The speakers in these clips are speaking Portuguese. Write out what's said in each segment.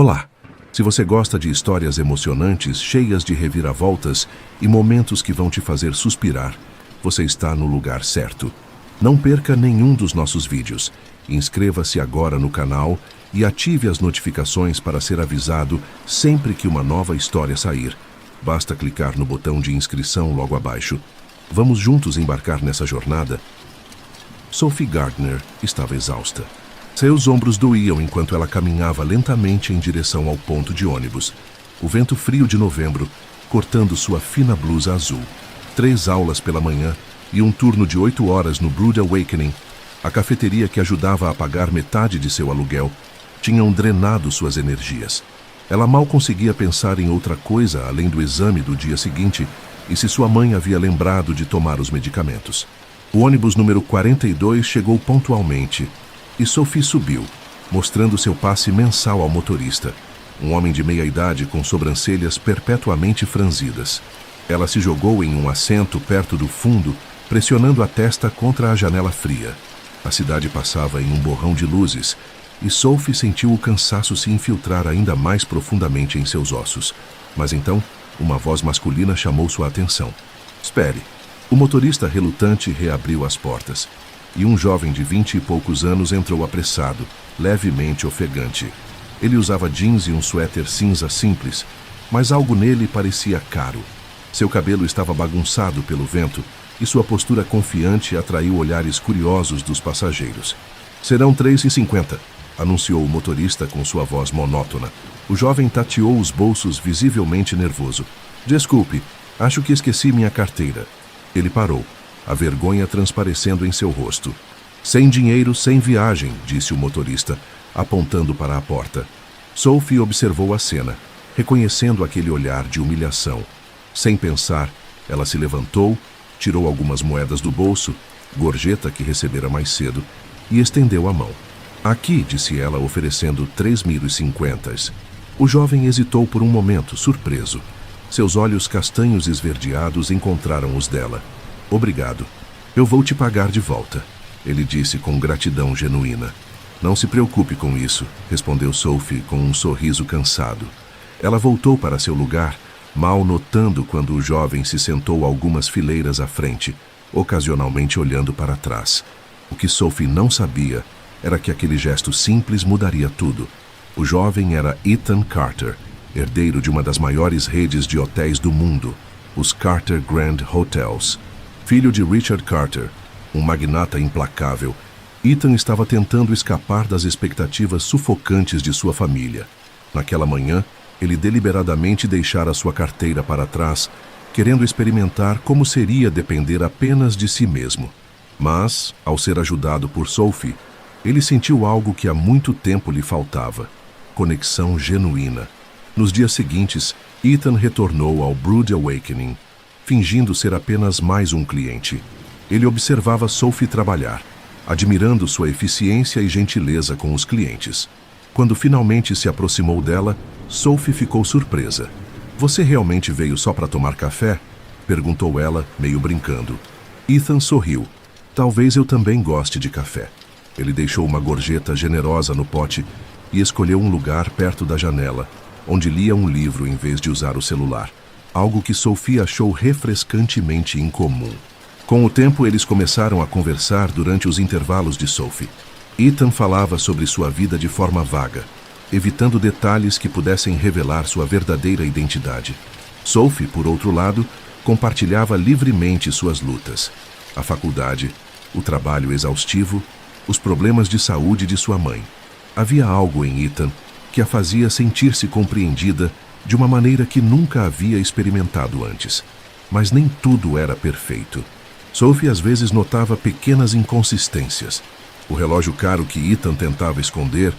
Olá! Se você gosta de histórias emocionantes, cheias de reviravoltas e momentos que vão te fazer suspirar, você está no lugar certo. Não perca nenhum dos nossos vídeos. Inscreva-se agora no canal e ative as notificações para ser avisado sempre que uma nova história sair. Basta clicar no botão de inscrição logo abaixo. Vamos juntos embarcar nessa jornada? Sophie Gardner estava exausta. Seus ombros doíam enquanto ela caminhava lentamente em direção ao ponto de ônibus. O vento frio de novembro, cortando sua fina blusa azul. 3 aulas pela manhã e um turno de 8 horas no Brood Awakening, a cafeteria que ajudava a pagar metade de seu aluguel, tinham drenado suas energias. Ela mal conseguia pensar em outra coisa além do exame do dia seguinte e se sua mãe havia lembrado de tomar os medicamentos. O ônibus número 42 chegou pontualmente e Sophie subiu, mostrando seu passe mensal ao motorista, um homem de meia-idade com sobrancelhas perpetuamente franzidas. Ela se jogou em um assento perto do fundo, pressionando a testa contra a janela fria. A cidade passava em um borrão de luzes, e Sophie sentiu o cansaço se infiltrar ainda mais profundamente em seus ossos. Mas então, uma voz masculina chamou sua atenção. Espere. O motorista relutante reabriu as portas, e um jovem de 20 e poucos anos entrou apressado, levemente ofegante. Ele usava jeans e um suéter cinza simples, mas algo nele parecia caro. Seu cabelo estava bagunçado pelo vento, e sua postura confiante atraiu olhares curiosos dos passageiros. Serão 3,50, anunciou o motorista com sua voz monótona. O jovem tateou os bolsos visivelmente nervoso. Desculpe, acho que esqueci minha carteira. Ele parou, a vergonha transparecendo em seu rosto. Sem dinheiro, sem viagem, disse o motorista, apontando para a porta. Sophie observou a cena, reconhecendo aquele olhar de humilhação. Sem pensar, ela se levantou, tirou algumas moedas do bolso, gorjeta que recebera mais cedo, e estendeu a mão. Aqui, disse ela, oferecendo 3.050. O jovem hesitou por um momento, surpreso. Seus olhos castanhos esverdeados encontraram os dela. Obrigado. Eu vou te pagar de volta, ele disse com gratidão genuína. Não se preocupe com isso, respondeu Sophie com um sorriso cansado. Ela voltou para seu lugar, mal notando quando o jovem se sentou algumas fileiras à frente, ocasionalmente olhando para trás. O que Sophie não sabia era que aquele gesto simples mudaria tudo. O jovem era Ethan Carter, herdeiro de uma das maiores redes de hotéis do mundo, os Carter Grand Hotels. Filho de Richard Carter, um magnata implacável, Ethan estava tentando escapar das expectativas sufocantes de sua família. Naquela manhã, ele deliberadamente deixara sua carteira para trás, querendo experimentar como seria depender apenas de si mesmo. Mas, ao ser ajudado por Sophie, ele sentiu algo que há muito tempo lhe faltava: conexão genuína. Nos dias seguintes, Ethan retornou ao Brood Awakening, fingindo ser apenas mais um cliente. Ele observava Sophie trabalhar, admirando sua eficiência e gentileza com os clientes. Quando finalmente se aproximou dela, Sophie ficou surpresa. Você realmente veio só para tomar café? Perguntou ela, meio brincando. Ethan sorriu. Talvez eu também goste de café. Ele deixou uma gorjeta generosa no pote e escolheu um lugar perto da janela, onde lia um livro em vez de usar o celular. Algo que Sophie achou refrescantemente incomum. Com o tempo, eles começaram a conversar durante os intervalos de Sophie. Ethan falava sobre sua vida de forma vaga, evitando detalhes que pudessem revelar sua verdadeira identidade. Sophie, por outro lado, compartilhava livremente suas lutas. A faculdade, o trabalho exaustivo, os problemas de saúde de sua mãe. Havia algo em Ethan que a fazia sentir-se compreendida de uma maneira que nunca havia experimentado antes. Mas nem tudo era perfeito. Sophie às vezes notava pequenas inconsistências. O relógio caro que Ethan tentava esconder,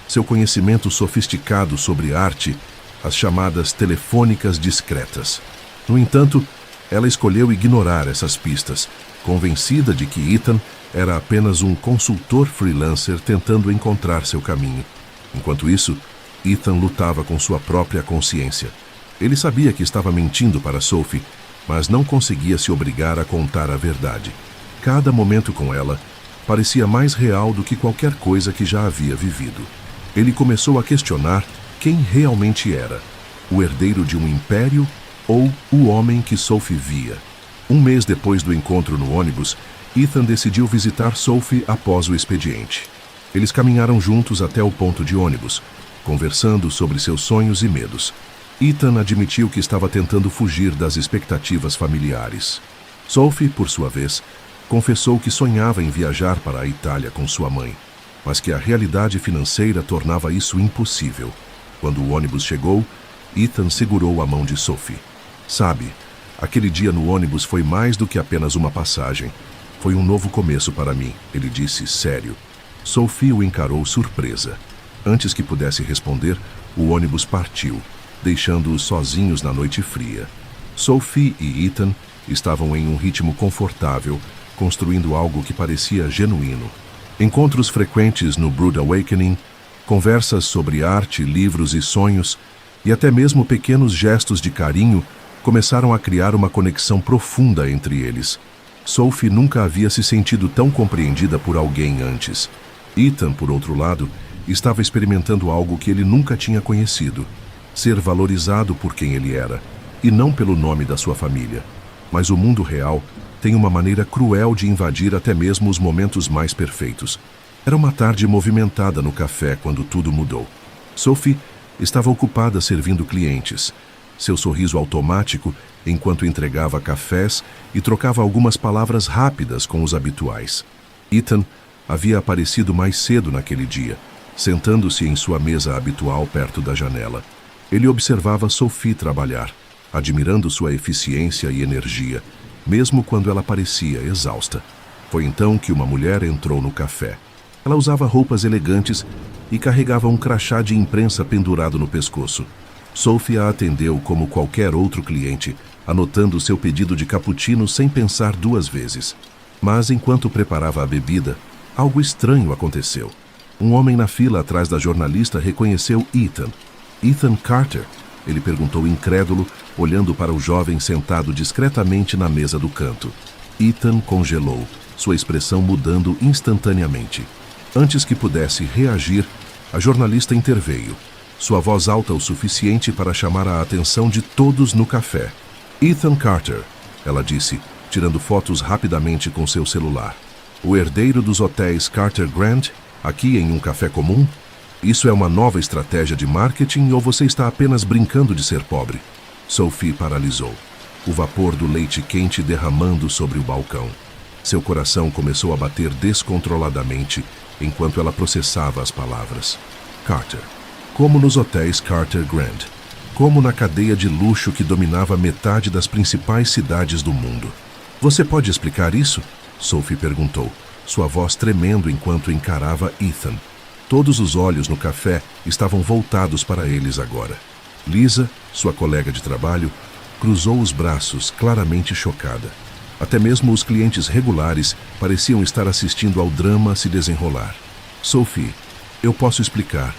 seu conhecimento sofisticado sobre arte, as chamadas telefônicas discretas. No entanto, ela escolheu ignorar essas pistas, convencida de que Ethan era apenas um consultor freelancer tentando encontrar seu caminho. Enquanto isso, Ethan lutava com sua própria consciência. Ele sabia que estava mentindo para Sophie, mas não conseguia se obrigar a contar a verdade. Cada momento com ela parecia mais real do que qualquer coisa que já havia vivido. Ele começou a questionar quem realmente era: o herdeiro de um império ou o homem que Sophie via. Um mês depois do encontro no ônibus, Ethan decidiu visitar Sophie após o expediente. Eles caminharam juntos até o ponto de ônibus, conversando sobre seus sonhos e medos. Ethan admitiu que estava tentando fugir das expectativas familiares. Sophie, por sua vez, confessou que sonhava em viajar para a Itália com sua mãe, mas que a realidade financeira tornava isso impossível. Quando o ônibus chegou, Ethan segurou a mão de Sophie. Sabe, aquele dia no ônibus foi mais do que apenas uma passagem. Foi um novo começo para mim, ele disse sério. Sophie o encarou surpresa. Antes que pudesse responder, o ônibus partiu, deixando-os sozinhos na noite fria. Sophie e Ethan estavam em um ritmo confortável, construindo algo que parecia genuíno. Encontros frequentes no Brood Awakening, conversas sobre arte, livros e sonhos, e até mesmo pequenos gestos de carinho começaram a criar uma conexão profunda entre eles. Sophie nunca havia se sentido tão compreendida por alguém antes. Ethan, por outro lado, estava experimentando algo que ele nunca tinha conhecido: ser valorizado por quem ele era, e não pelo nome da sua família. Mas o mundo real tem uma maneira cruel de invadir até mesmo os momentos mais perfeitos. Era uma tarde movimentada no café quando tudo mudou. Sophie estava ocupada servindo clientes. Seu sorriso automático enquanto entregava cafés e trocava algumas palavras rápidas com os habituais. Ethan havia aparecido mais cedo naquele dia, sentando-se em sua mesa habitual perto da janela. Ele observava Sophie trabalhar, admirando sua eficiência e energia, mesmo quando ela parecia exausta. Foi então que uma mulher entrou no café. Ela usava roupas elegantes e carregava um crachá de imprensa pendurado no pescoço. Sophie a atendeu como qualquer outro cliente, anotando seu pedido de cappuccino sem pensar duas vezes. Mas enquanto preparava a bebida, algo estranho aconteceu. Um homem na fila atrás da jornalista reconheceu Ethan. Ethan Carter? Ele perguntou incrédulo, olhando para o jovem sentado discretamente na mesa do canto. Ethan congelou, sua expressão mudando instantaneamente. Antes que pudesse reagir, a jornalista interveio, sua voz alta o suficiente para chamar a atenção de todos no café. Ethan Carter, ela disse, tirando fotos rapidamente com seu celular. O herdeiro dos hotéis Carter Grant, aqui em um café comum? Isso é uma nova estratégia de marketing ou você está apenas brincando de ser pobre? Sophie paralisou, o vapor do leite quente derramando sobre o balcão. Seu coração começou a bater descontroladamente enquanto ela processava as palavras. Carter. Como nos hotéis Carter Grant. Como na cadeia de luxo que dominava metade das principais cidades do mundo. Você pode explicar isso? Sophie perguntou, sua voz tremendo enquanto encarava Ethan. Todos os olhos no café estavam voltados para eles agora. Lisa, sua colega de trabalho, cruzou os braços, claramente chocada. Até mesmo os clientes regulares pareciam estar assistindo ao drama se desenrolar. Sophie, eu posso explicar.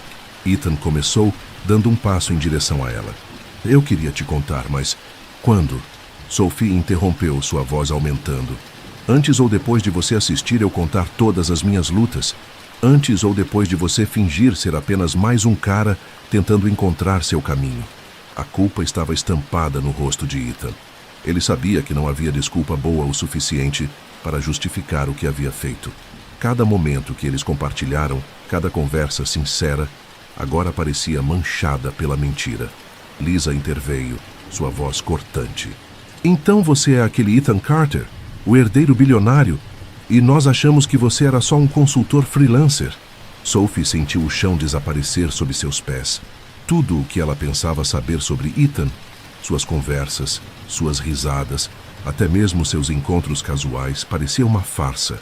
Ethan começou, dando um passo em direção a ela. Eu queria te contar, mas... Quando? Sophie interrompeu, sua voz aumentando. Antes ou depois de você assistir eu contar todas as minhas lutas? Antes ou depois de você fingir ser apenas mais um cara tentando encontrar seu caminho? A culpa estava estampada no rosto de Ethan. Ele sabia que não havia desculpa boa o suficiente para justificar o que havia feito. Cada momento que eles compartilharam, cada conversa sincera, agora parecia manchada pela mentira. Lisa interveio, sua voz cortante. Então você é aquele Ethan Carter, o herdeiro bilionário, e nós achamos que você era só um consultor freelancer. Sophie sentiu o chão desaparecer sob seus pés. Tudo o que ela pensava saber sobre Ethan, suas conversas, suas risadas, até mesmo seus encontros casuais, parecia uma farsa.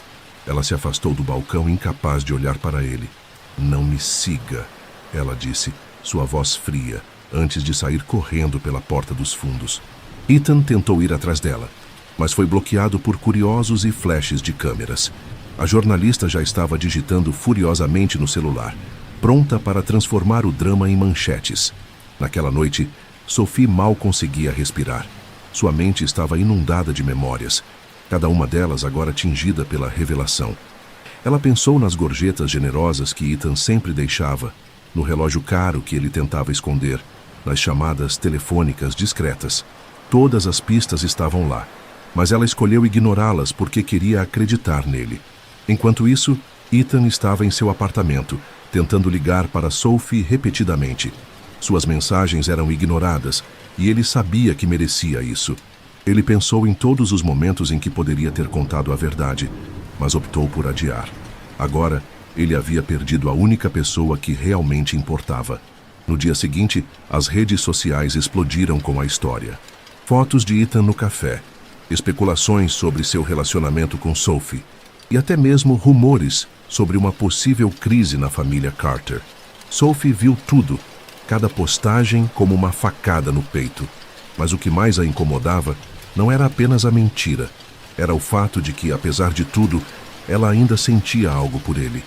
Ela se afastou do balcão incapaz de olhar para ele. Não me siga, ela disse, sua voz fria, antes de sair correndo pela porta dos fundos. Ethan tentou ir atrás dela, mas foi bloqueado por curiosos e flashes de câmeras. A jornalista já estava digitando furiosamente no celular, pronta para transformar o drama em manchetes. Naquela noite, Sophie mal conseguia respirar. Sua mente estava inundada de memórias, cada uma delas agora tingida pela revelação. Ela pensou nas gorjetas generosas que Ethan sempre deixava, no relógio caro que ele tentava esconder, nas chamadas telefônicas discretas. Todas as pistas estavam lá, mas ela escolheu ignorá-las porque queria acreditar nele. Enquanto isso, Ethan estava em seu apartamento, tentando ligar para Sophie repetidamente. Suas mensagens eram ignoradas e ele sabia que merecia isso. Ele pensou em todos os momentos em que poderia ter contado a verdade, mas optou por adiar. Agora, ele havia perdido a única pessoa que realmente importava. No dia seguinte, as redes sociais explodiram com a história. Fotos de Ethan no café, especulações sobre seu relacionamento com Sophie e até mesmo rumores sobre uma possível crise na família Carter. Sophie viu tudo, cada postagem como uma facada no peito. Mas o que mais a incomodava não era apenas a mentira, era o fato de que, apesar de tudo, ela ainda sentia algo por ele.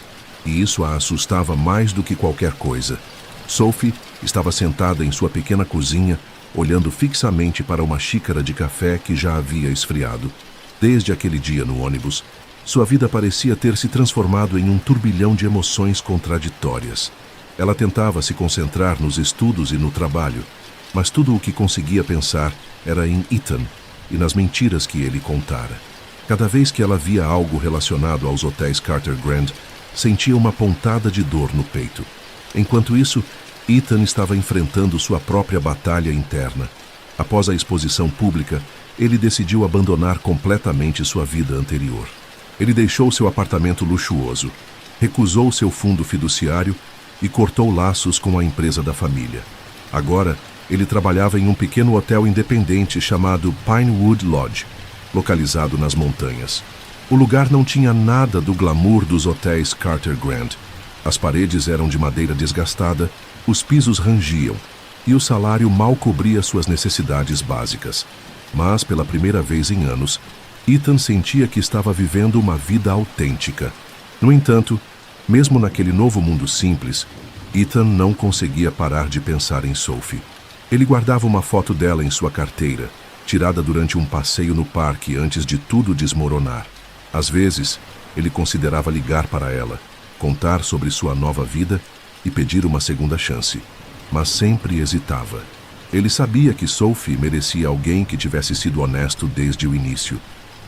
E isso a assustava mais do que qualquer coisa. Sophie estava sentada em sua pequena cozinha, olhando fixamente para uma xícara de café que já havia esfriado. Desde aquele dia no ônibus, sua vida parecia ter se transformado em um turbilhão de emoções contraditórias. Ela tentava se concentrar nos estudos e no trabalho, mas tudo o que conseguia pensar era em Ethan e nas mentiras que ele contara. Cada vez que ela via algo relacionado aos hotéis Carter Grand, sentia uma pontada de dor no peito. Enquanto isso, Ethan estava enfrentando sua própria batalha interna. Após a exposição pública, ele decidiu abandonar completamente sua vida anterior. Ele deixou seu apartamento luxuoso, recusou seu fundo fiduciário e cortou laços com a empresa da família. Agora, ele trabalhava em um pequeno hotel independente chamado Pinewood Lodge, localizado nas montanhas. O lugar não tinha nada do glamour dos hotéis Carter Grand. As paredes eram de madeira desgastada, os pisos rangiam e o salário mal cobria suas necessidades básicas. Mas, pela primeira vez em anos, Ethan sentia que estava vivendo uma vida autêntica. No entanto, mesmo naquele novo mundo simples, Ethan não conseguia parar de pensar em Sophie. Ele guardava uma foto dela em sua carteira, tirada durante um passeio no parque antes de tudo desmoronar. Às vezes, ele considerava ligar para ela, contar sobre sua nova vida e pedir uma segunda chance, mas sempre hesitava. Ele sabia que Sophie merecia alguém que tivesse sido honesto desde o início,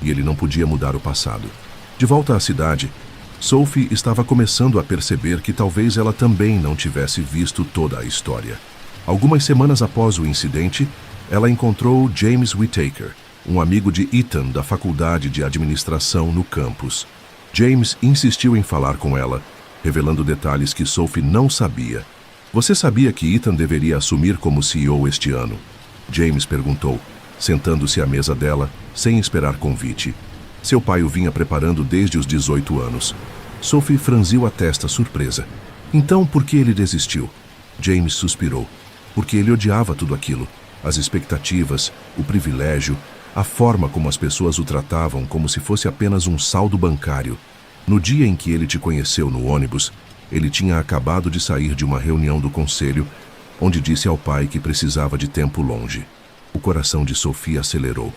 e ele não podia mudar o passado. De volta à cidade, Sophie estava começando a perceber que talvez ela também não tivesse visto toda a história. Algumas semanas após o incidente, ela encontrou James Whittaker, um amigo de Ethan da faculdade de administração no campus. James insistiu em falar com ela, revelando detalhes que Sophie não sabia. "Você sabia que Ethan deveria assumir como CEO este ano?" James perguntou, sentando-se à mesa dela, sem esperar convite. Seu pai o vinha preparando desde os 18 anos. Sophie franziu a testa surpresa. "Então, por que ele desistiu?" James suspirou. "Porque ele odiava tudo aquilo. As expectativas, o privilégio, a forma como as pessoas o tratavam como se fosse apenas um saldo bancário. No dia em que ele te conheceu no ônibus, ele tinha acabado de sair de uma reunião do conselho, onde disse ao pai que precisava de tempo longe." O coração de Sophie acelerou.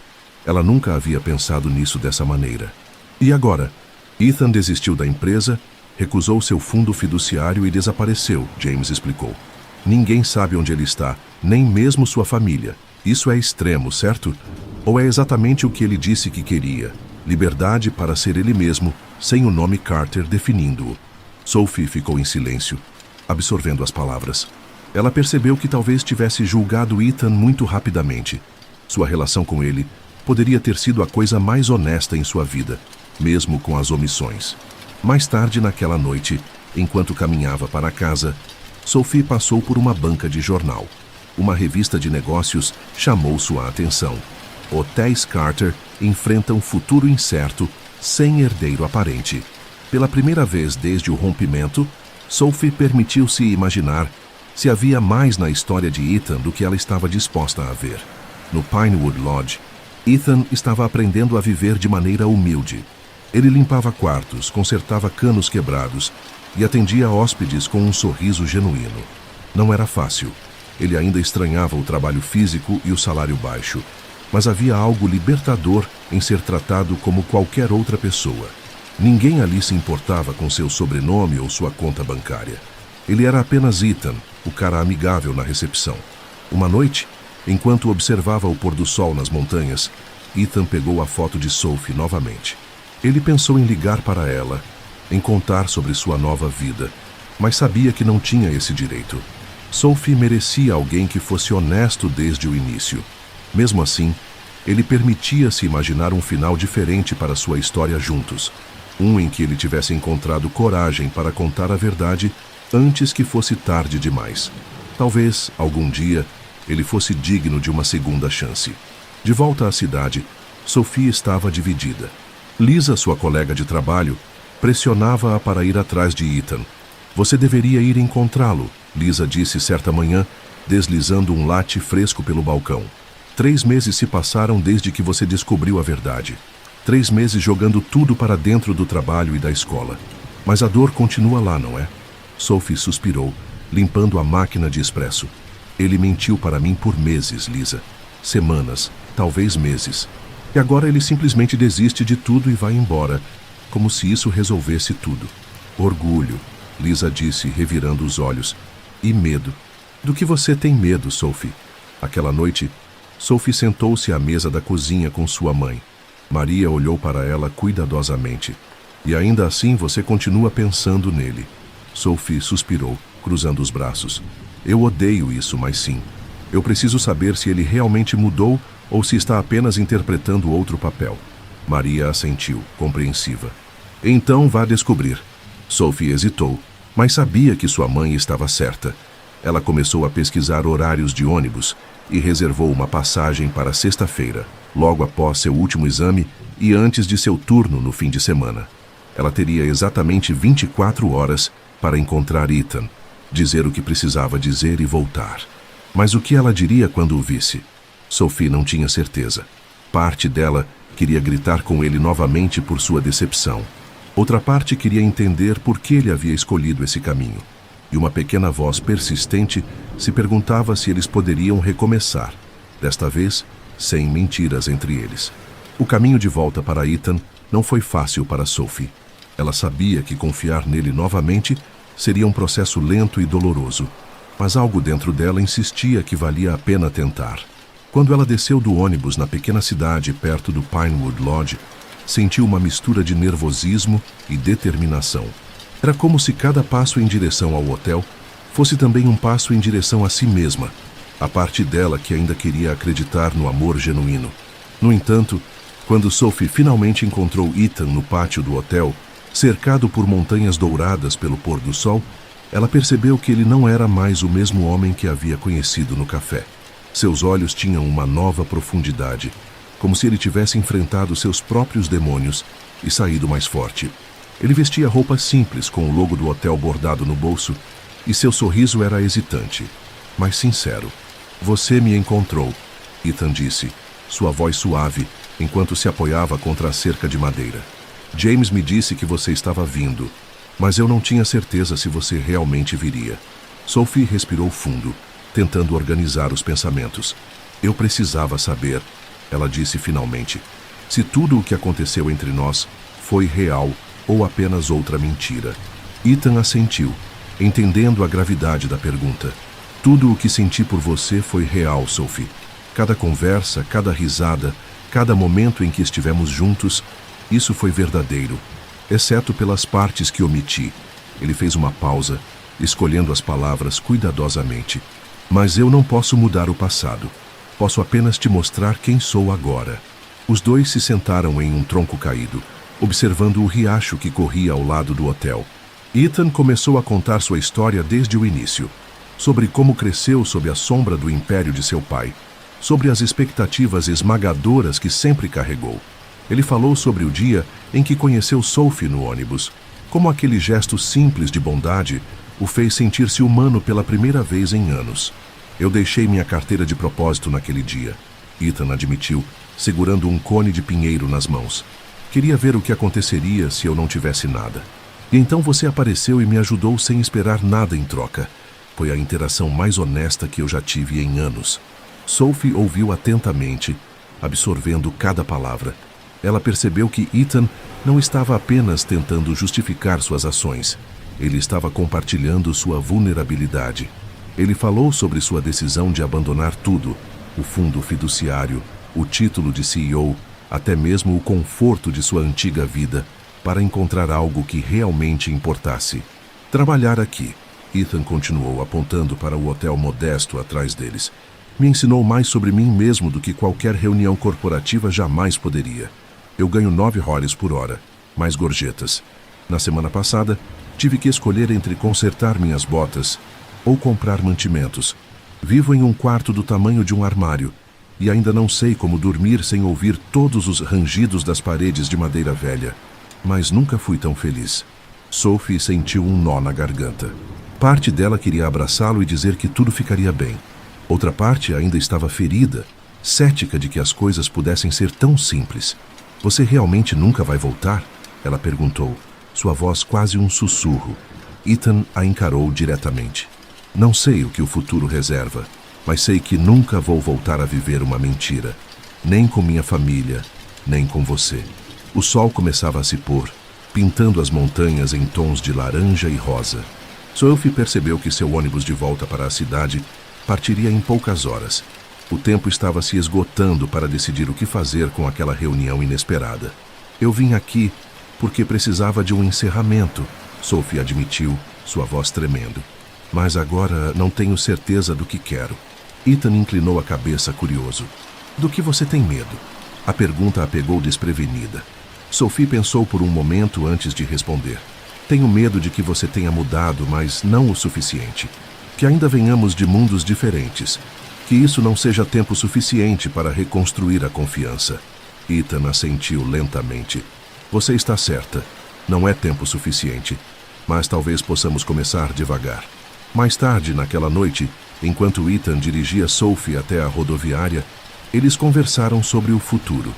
Ela nunca havia pensado nisso dessa maneira. E agora? Ethan desistiu da empresa, recusou seu fundo fiduciário e desapareceu, James explicou. "Ninguém sabe onde ele está, nem mesmo sua família. Isso é extremo, certo? Ou é exatamente o que ele disse que queria? Liberdade para ser ele mesmo, sem o nome Carter definindo-o." Sophie ficou em silêncio, absorvendo as palavras. Ela percebeu que talvez tivesse julgado Ethan muito rapidamente. Sua relação com ele poderia ter sido a coisa mais honesta em sua vida, mesmo com as omissões. Mais tarde naquela noite, enquanto caminhava para casa, Sophie passou por uma banca de jornal. Uma revista de negócios chamou sua atenção. Hotéis Carter enfrentam futuro incerto, sem herdeiro aparente. Pela primeira vez desde o rompimento, Sophie permitiu-se imaginar se havia mais na história de Ethan do que ela estava disposta a ver. No Pinewood Lodge, Ethan estava aprendendo a viver de maneira humilde. Ele limpava quartos, consertava canos quebrados e atendia hóspedes com um sorriso genuíno. Não era fácil. Ele ainda estranhava o trabalho físico e o salário baixo, mas havia algo libertador em ser tratado como qualquer outra pessoa. Ninguém ali se importava com seu sobrenome ou sua conta bancária. Ele era apenas Ethan, o cara amigável na recepção. Uma noite, enquanto observava o pôr do sol nas montanhas, Ethan pegou a foto de Sophie novamente. Ele pensou em ligar para ela, em contar sobre sua nova vida, mas sabia que não tinha esse direito. Sophie merecia alguém que fosse honesto desde o início. Mesmo assim, ele permitia-se imaginar um final diferente para sua história juntos, um em que ele tivesse encontrado coragem para contar a verdade antes que fosse tarde demais. Talvez, algum dia, ele fosse digno de uma segunda chance. De volta à cidade, Sophie estava dividida. Lisa, sua colega de trabalho, pressionava-a para ir atrás de Ethan. Você deveria ir encontrá-lo, Lisa disse certa manhã, deslizando um latte fresco pelo balcão. 3 meses se passaram desde que você descobriu a verdade. 3 meses jogando tudo para dentro do trabalho e da escola. Mas a dor continua lá, não é? Sophie suspirou, limpando a máquina de expresso. Ele mentiu para mim por meses, Lisa. Semanas, talvez meses. E agora ele simplesmente desiste de tudo e vai embora, como se isso resolvesse tudo. Orgulho, Lisa disse, revirando os olhos. E medo. Do que você tem medo, Sophie? Aquela noite, Sophie sentou-se à mesa da cozinha com sua mãe. Maria olhou para ela cuidadosamente. E ainda assim você continua pensando nele. Sophie suspirou, cruzando os braços. Eu odeio isso, mas sim. Eu preciso saber se ele realmente mudou ou se está apenas interpretando outro papel. Maria assentiu, compreensiva. Então vá descobrir. Sophie hesitou, mas sabia que sua mãe estava certa. Ela começou a pesquisar horários de ônibus e reservou uma passagem para sexta-feira, logo após seu último exame e antes de seu turno no fim de semana. Ela teria exatamente 24 horas para encontrar Ethan, dizer o que precisava dizer e voltar. Mas o que ela diria quando o visse? Sophie não tinha certeza. Parte dela queria gritar com ele novamente por sua decepção. Outra parte queria entender por que ele havia escolhido esse caminho. E uma pequena voz persistente se perguntava se eles poderiam recomeçar, desta vez sem mentiras entre eles. O caminho de volta para Ethan não foi fácil para Sophie. Ela sabia que confiar nele novamente seria um processo lento e doloroso, mas algo dentro dela insistia que valia a pena tentar. Quando ela desceu do ônibus na pequena cidade perto do Pinewood Lodge, sentiu uma mistura de nervosismo e determinação. Era como se cada passo em direção ao hotel fosse também um passo em direção a si mesma, a parte dela que ainda queria acreditar no amor genuíno. No entanto, quando Sophie finalmente encontrou Ethan no pátio do hotel, cercado por montanhas douradas pelo pôr do sol, ela percebeu que ele não era mais o mesmo homem que havia conhecido no café. Seus olhos tinham uma nova profundidade, como se ele tivesse enfrentado seus próprios demônios e saído mais forte. Ele vestia roupas simples com o logo do hotel bordado no bolso e seu sorriso era hesitante, mas sincero. Você me encontrou, Ethan disse, sua voz suave, enquanto se apoiava contra a cerca de madeira. James me disse que você estava vindo, mas eu não tinha certeza se você realmente viria. Sophie respirou fundo, tentando organizar os pensamentos. Eu precisava saber, ela disse finalmente, se tudo o que aconteceu entre nós foi real ou apenas outra mentira. Ethan assentiu, entendendo a gravidade da pergunta. Tudo o que senti por você foi real, Sophie. Cada conversa, cada risada, cada momento em que estivemos juntos, isso foi verdadeiro, exceto pelas partes que omiti. Ele fez uma pausa, escolhendo as palavras cuidadosamente. Mas eu não posso mudar o passado. Posso apenas te mostrar quem sou agora. Os dois se sentaram em um tronco caído, observando o riacho que corria ao lado do hotel. Ethan começou a contar sua história desde o início, sobre como cresceu sob a sombra do império de seu pai, sobre as expectativas esmagadoras que sempre carregou. Ele falou sobre o dia em que conheceu Sophie no ônibus, como aquele gesto simples de bondade o fez sentir-se humano pela primeira vez em anos. Eu deixei minha carteira de propósito naquele dia, Ethan admitiu, segurando um cone de pinheiro nas mãos. Queria ver o que aconteceria se eu não tivesse nada. E então você apareceu e me ajudou sem esperar nada em troca. Foi a interação mais honesta que eu já tive em anos. Sophie ouviu atentamente, absorvendo cada palavra. Ela percebeu que Ethan não estava apenas tentando justificar suas ações. Ele estava compartilhando sua vulnerabilidade. Ele falou sobre sua decisão de abandonar tudo, o fundo fiduciário, o título de CEO, até mesmo o conforto de sua antiga vida, para encontrar algo que realmente importasse. Trabalhar aqui, Ethan continuou apontando para o hotel modesto atrás deles. Me ensinou mais sobre mim mesmo do que qualquer reunião corporativa jamais poderia. Eu ganho 9 dólares por hora, mais gorjetas. Na semana passada, tive que escolher entre consertar minhas botas ou comprar mantimentos. Vivo em um quarto do tamanho de um armário e ainda não sei como dormir sem ouvir todos os rangidos das paredes de madeira velha. Mas nunca fui tão feliz. Sophie sentiu um nó na garganta. Parte dela queria abraçá-lo e dizer que tudo ficaria bem. Outra parte ainda estava ferida, cética de que as coisas pudessem ser tão simples. Você realmente nunca vai voltar? Ela perguntou, sua voz quase um sussurro. Ethan a encarou diretamente. Não sei o que o futuro reserva, mas sei que nunca vou voltar a viver uma mentira. Nem com minha família, nem com você. O sol começava a se pôr, pintando as montanhas em tons de laranja e rosa. Sophie percebeu que seu ônibus de volta para a cidade partiria em poucas horas. O tempo estava se esgotando para decidir o que fazer com aquela reunião inesperada. Eu vim aqui porque precisava de um encerramento, Sophie admitiu, sua voz tremendo. Mas agora não tenho certeza do que quero. Ethan inclinou a cabeça curioso. Do que você tem medo? A pergunta a pegou desprevenida. Sophie pensou por um momento antes de responder. Tenho medo de que você tenha mudado, mas não o suficiente. Que ainda venhamos de mundos diferentes. Que isso não seja tempo suficiente para reconstruir a confiança. Ethan assentiu lentamente. Você está certa. Não é tempo suficiente. Mas talvez possamos começar devagar. Mais tarde, naquela noite, enquanto Ethan dirigia Sophie até a rodoviária, eles conversaram sobre o futuro.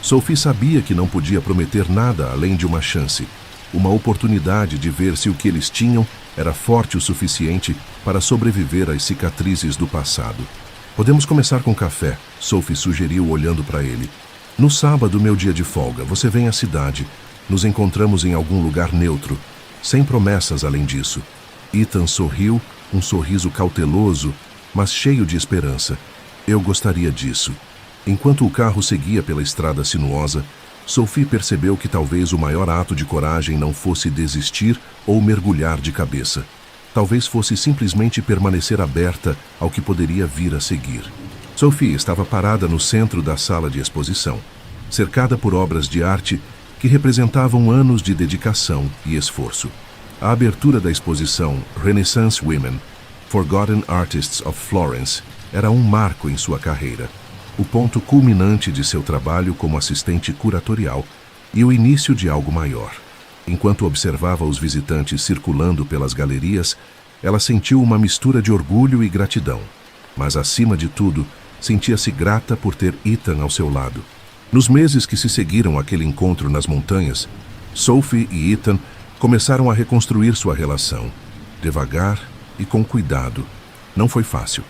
Sophie sabia que não podia prometer nada além de uma chance. Uma oportunidade de ver se o que eles tinham era forte o suficiente para sobreviver às cicatrizes do passado. Podemos começar com café, Sophie sugeriu olhando para ele. No sábado, meu dia de folga, você vem à cidade. Nos encontramos em algum lugar neutro, sem promessas além disso. Ethan sorriu, um sorriso cauteloso, mas cheio de esperança. Eu gostaria disso. Enquanto o carro seguia pela estrada sinuosa, Sophie percebeu que talvez o maior ato de coragem não fosse desistir ou mergulhar de cabeça. Talvez fosse simplesmente permanecer aberta ao que poderia vir a seguir. Sophie estava parada no centro da sala de exposição, cercada por obras de arte que representavam anos de dedicação e esforço. A abertura da exposição Renaissance Women, Forgotten Artists of Florence, era um marco em sua carreira, o ponto culminante de seu trabalho como assistente curatorial e o início de algo maior. Enquanto observava os visitantes circulando pelas galerias, ela sentiu uma mistura de orgulho e gratidão, mas acima de tudo, sentia-se grata por ter Ethan ao seu lado. Nos meses que se seguiram àquele encontro nas montanhas, Sophie e Ethan começaram a reconstruir sua relação, devagar e com cuidado. Não foi fácil.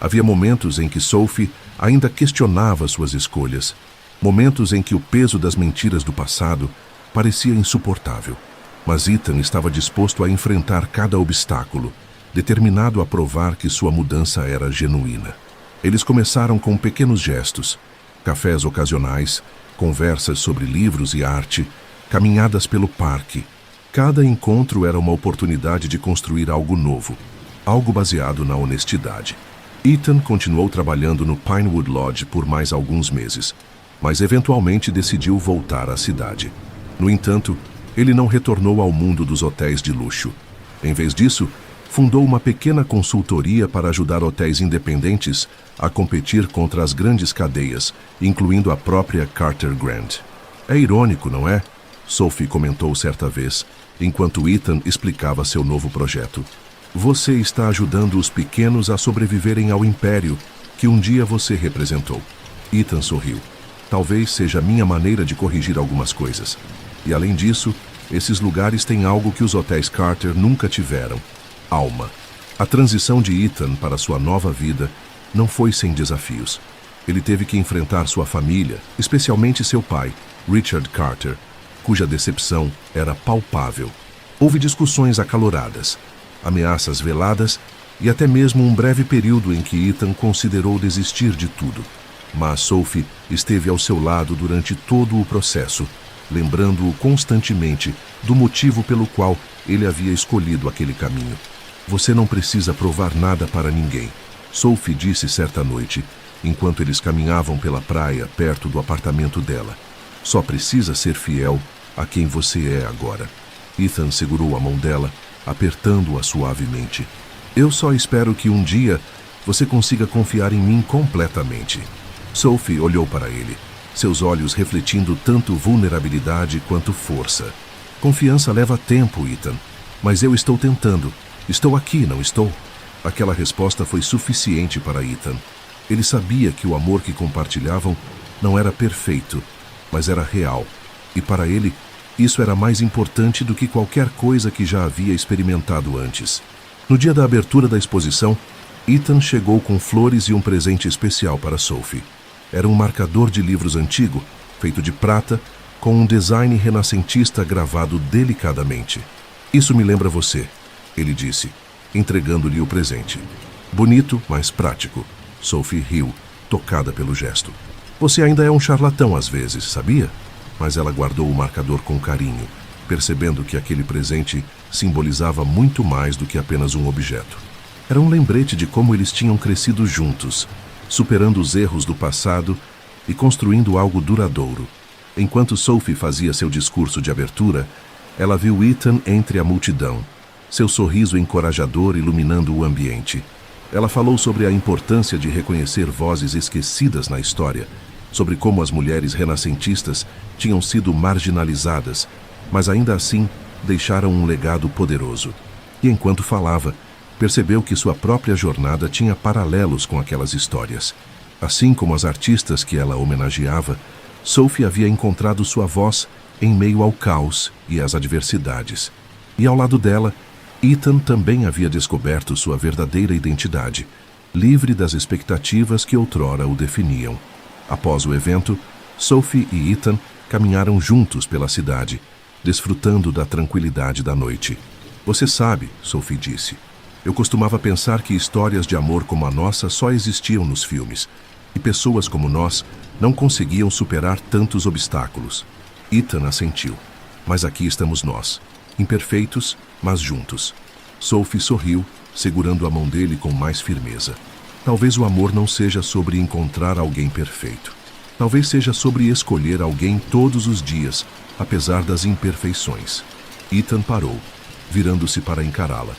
Havia momentos em que Sophie ainda questionava suas escolhas, momentos em que o peso das mentiras do passado parecia insuportável. Mas Ethan estava disposto a enfrentar cada obstáculo, determinado a provar que sua mudança era genuína. Eles começaram com pequenos gestos, cafés ocasionais, conversas sobre livros e arte, caminhadas pelo parque. Cada encontro era uma oportunidade de construir algo novo, algo baseado na honestidade. Ethan continuou trabalhando no Pinewood Lodge por mais alguns meses, mas eventualmente decidiu voltar à cidade. No entanto, ele não retornou ao mundo dos hotéis de luxo. Em vez disso, fundou uma pequena consultoria para ajudar hotéis independentes a competir contra as grandes cadeias, incluindo a própria Carter Grant. É irônico, não é? Sophie comentou certa vez, enquanto Ethan explicava seu novo projeto. Você está ajudando os pequenos a sobreviverem ao império que um dia você representou. Ethan sorriu. Talvez seja a minha maneira de corrigir algumas coisas. E além disso, esses lugares têm algo que os hotéis Carter nunca tiveram: alma. A transição de Ethan para sua nova vida não foi sem desafios. Ele teve que enfrentar sua família, especialmente seu pai, Richard Carter, cuja decepção era palpável. Houve discussões acaloradas, ameaças veladas e até mesmo um breve período em que Ethan considerou desistir de tudo. Mas Sophie esteve ao seu lado durante todo o processo, lembrando-o constantemente do motivo pelo qual ele havia escolhido aquele caminho. Você não precisa provar nada para ninguém, Sophie disse certa noite, enquanto eles caminhavam pela praia perto do apartamento dela. Só precisa ser fiel a quem você é agora. Ethan segurou a mão dela, apertando-a suavemente. Eu só espero que um dia você consiga confiar em mim completamente. Sophie olhou para ele, seus olhos refletindo tanto vulnerabilidade quanto força. Confiança leva tempo, Ethan, mas eu estou tentando. Estou aqui, não estou? Aquela resposta foi suficiente para Ethan. Ele sabia que o amor que compartilhavam não era perfeito, mas era real. E para ele, isso era mais importante do que qualquer coisa que já havia experimentado antes. No dia da abertura da exposição, Ethan chegou com flores e um presente especial para Sophie. Era um marcador de livros antigo, feito de prata, com um design renascentista gravado delicadamente. Isso me lembra você, ele disse, entregando-lhe o presente. Bonito, mas prático. Sophie riu, tocada pelo gesto. Você ainda é um charlatão às vezes, sabia? Mas ela guardou o marcador com carinho, percebendo que aquele presente simbolizava muito mais do que apenas um objeto. Era um lembrete de como eles tinham crescido juntos, superando os erros do passado e construindo algo duradouro. Enquanto Sophie fazia seu discurso de abertura, ela viu Ethan entre a multidão, seu sorriso encorajador iluminando o ambiente. Ela falou sobre a importância de reconhecer vozes esquecidas na história, sobre como as mulheres renascentistas tinham sido marginalizadas, mas ainda assim deixaram um legado poderoso. E enquanto falava, percebeu que sua própria jornada tinha paralelos com aquelas histórias. Assim como as artistas que ela homenageava, Sophie havia encontrado sua voz em meio ao caos e às adversidades. E ao lado dela, Ethan também havia descoberto sua verdadeira identidade, livre das expectativas que outrora o definiam. Após o evento, Sophie e Ethan caminharam juntos pela cidade, desfrutando da tranquilidade da noite. Você sabe, Sophie disse, eu costumava pensar que histórias de amor como a nossa só existiam nos filmes, e pessoas como nós não conseguiam superar tantos obstáculos. Ethan assentiu. Mas aqui estamos nós, imperfeitos, mas juntos. Sophie sorriu, segurando a mão dele com mais firmeza. Talvez o amor não seja sobre encontrar alguém perfeito. Talvez seja sobre escolher alguém todos os dias, apesar das imperfeições. Ethan parou, virando-se para encará-la.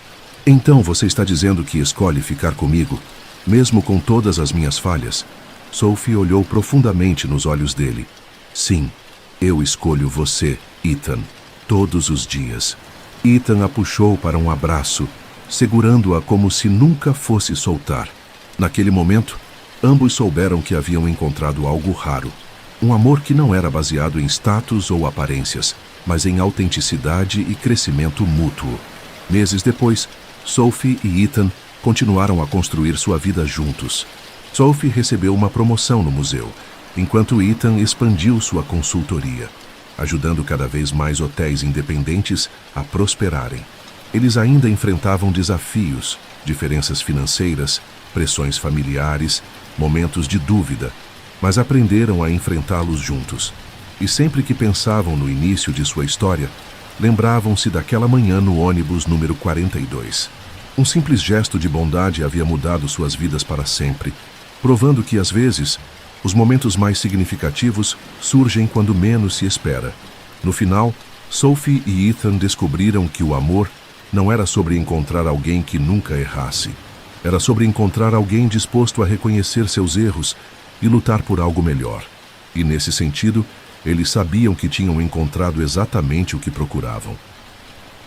Então você está dizendo que escolhe ficar comigo, mesmo com todas as minhas falhas? Sophie olhou profundamente nos olhos dele. Sim, eu escolho você, Ethan, todos os dias. Ethan a puxou para um abraço, segurando-a como se nunca fosse soltar. Naquele momento, ambos souberam que haviam encontrado algo raro. Um amor que não era baseado em status ou aparências, mas em autenticidade e crescimento mútuo. Meses depois, Sophie e Ethan continuaram a construir sua vida juntos. Sophie recebeu uma promoção no museu, enquanto Ethan expandiu sua consultoria, ajudando cada vez mais hotéis independentes a prosperarem. Eles ainda enfrentavam desafios, diferenças financeiras, pressões familiares, momentos de dúvida, mas aprenderam a enfrentá-los juntos. E sempre que pensavam no início de sua história, lembravam-se daquela manhã no ônibus número 42. Um simples gesto de bondade havia mudado suas vidas para sempre, provando que, às vezes, os momentos mais significativos surgem quando menos se espera. No final, Sophie e Ethan descobriram que o amor não era sobre encontrar alguém que nunca errasse. Era sobre encontrar alguém disposto a reconhecer seus erros e lutar por algo melhor. E, nesse sentido, eles sabiam que tinham encontrado exatamente o que procuravam.